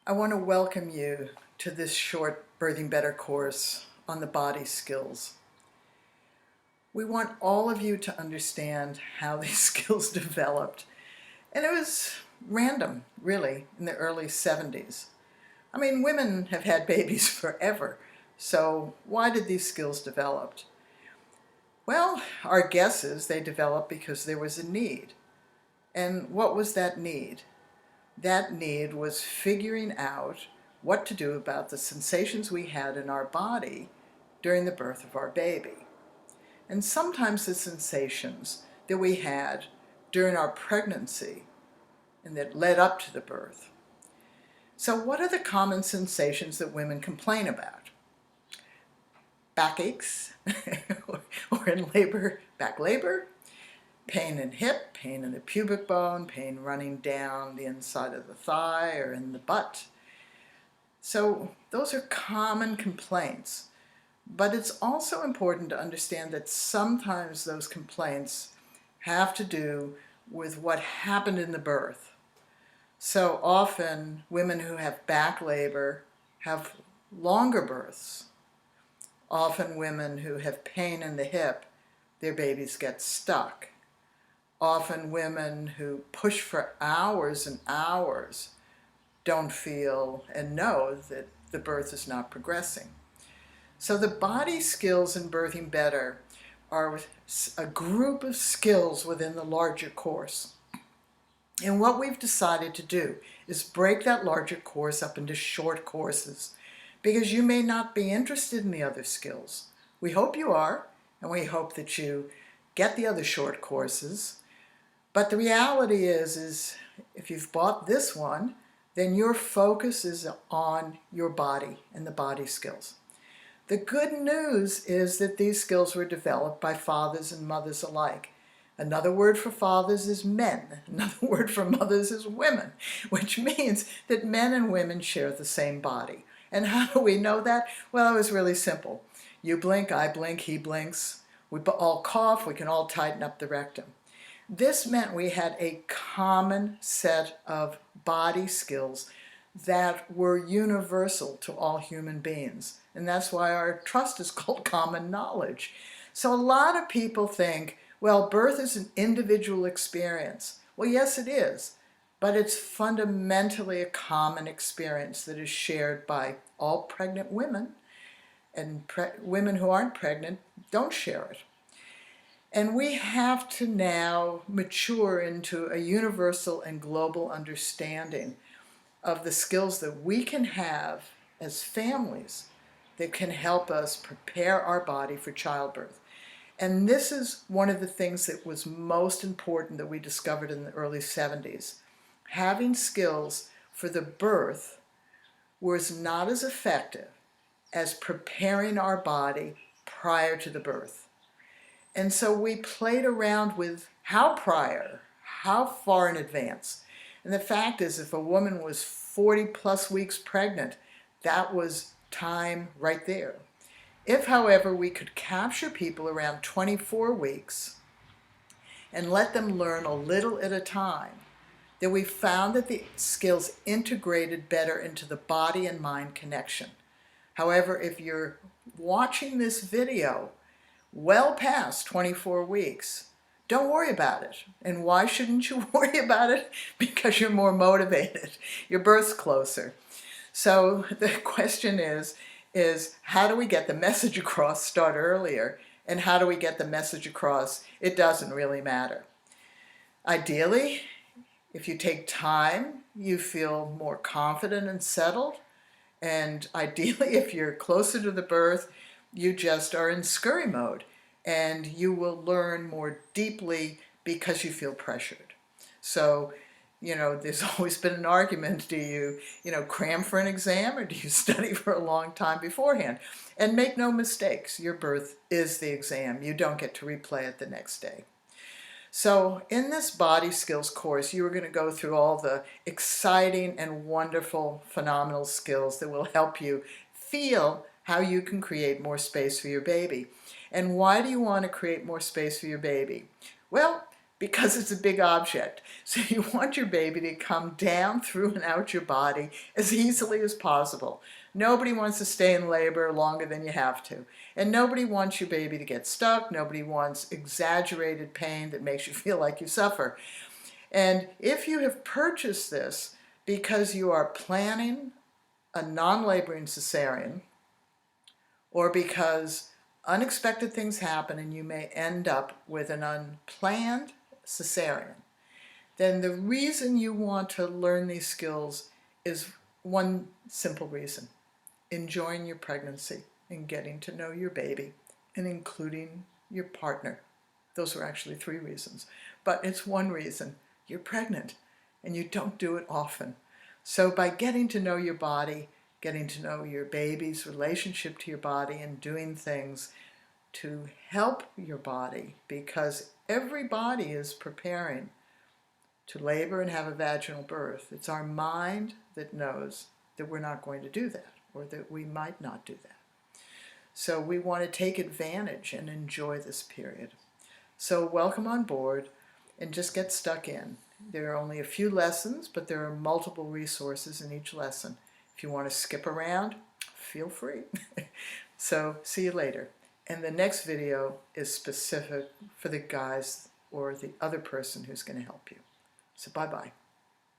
I want to welcome you to this short Birthing Better course on the body skills. We want all of you to understand how these skills developed. And it was random, really, in the early 70s. I mean, women have had babies forever, so why did these skills develop? Well, our guess is they developed because there was a need. And what was that need? That need was figuring out what to do about the sensations we had in our body during the birth of our baby. And sometimes the sensations that we had during our pregnancy and that led up to the birth. So what are the common sensations that women complain about? Backaches, or in labor, back labor, pain in hip, pain in the pubic bone, pain running down the inside of the thigh or in the butt. So those are common complaints. But it's also important to understand that sometimes those complaints have to do with what happened in the birth. So often women who have back labor have longer births. Often women who have pain in the hip, their babies get stuck. Often women who push for hours and hours don't feel and know that the birth is not progressing. So the body skills in Birthing Better are a group of skills within the larger course. And what we've decided to do is break that larger course up into short courses because you may not be interested in the other skills. We hope you are, and we hope that you get the other short courses. But the reality is if you've bought this one, then your focus is on your body and the body skills. The good news is that these skills were developed by fathers and mothers alike. Another word for fathers is men. Another word for mothers is women, which means that men and women share the same body. And how do we know that? Well, it was really simple. You blink, I blink, he blinks. We all cough, we can all tighten up the rectum. This meant we had a common set of body skills that were universal to all human beings. And that's why our trust is called common knowledge. So a lot of people think, well, birth is an individual experience. Well, yes, it is. But it's fundamentally a common experience that is shared by all pregnant women. And women who aren't pregnant don't share it. And we have to now mature into a universal and global understanding of the skills that we can have as families that can help us prepare our body for childbirth. And this is one of the things that was most important that we discovered in the early 70s. Having skills for the birth was not as effective as preparing our body prior to the birth. And so we played around with how prior, how far in advance. And the fact is, if a woman was 40 plus weeks pregnant, that was time right there. If, however, we could capture people around 24 weeks and let them learn a little at a time, then we found that the skills integrated better into the body and mind connection. However, if you're watching this video well past 24 weeks, don't worry about it. And why shouldn't you worry about it? Because you're more motivated. Your birth's closer. So the question is how do we get the message across, start earlier, and how do we get the message across, it doesn't really matter. Ideally, if you take time, you feel more confident and settled. And ideally, if you're closer to the birth, you just are in scurry mode and you will learn more deeply because you feel pressured. So, there's always been an argument, do you, cram for an exam or do you study for a long time beforehand? And make no mistakes, your birth is the exam. You don't get to replay it the next day. So in this body skills course, you are going to go through all the exciting and wonderful, phenomenal skills that will help you feel how you can create more space for your baby. And why do you want to create more space for your baby? Well, because it's a big object. So you want your baby to come down through and out your body as easily as possible. Nobody wants to stay in labor longer than you have to. And nobody wants your baby to get stuck. Nobody wants exaggerated pain that makes you feel like you suffer. And if you have purchased this because you are planning a non-laboring cesarean, or because unexpected things happen and you may end up with an unplanned cesarean, then the reason you want to learn these skills is one simple reason: enjoying your pregnancy and getting to know your baby and including your partner. Those are actually 3 reasons, but it's one reason: you're pregnant and you don't do it often. So by getting to know your body, getting to know your baby's relationship to your body, and doing things to help your body, because every body is preparing to labor and have a vaginal birth. It's our mind that knows that we're not going to do that, or that we might not do that. So we want to take advantage and enjoy this period. So welcome on board and just get stuck in. There are only a few lessons, but there are multiple resources in each lesson. If you want to skip around, feel free. So see you later. And the next video is specific for the guys or the other person who's going to help you. So bye-bye.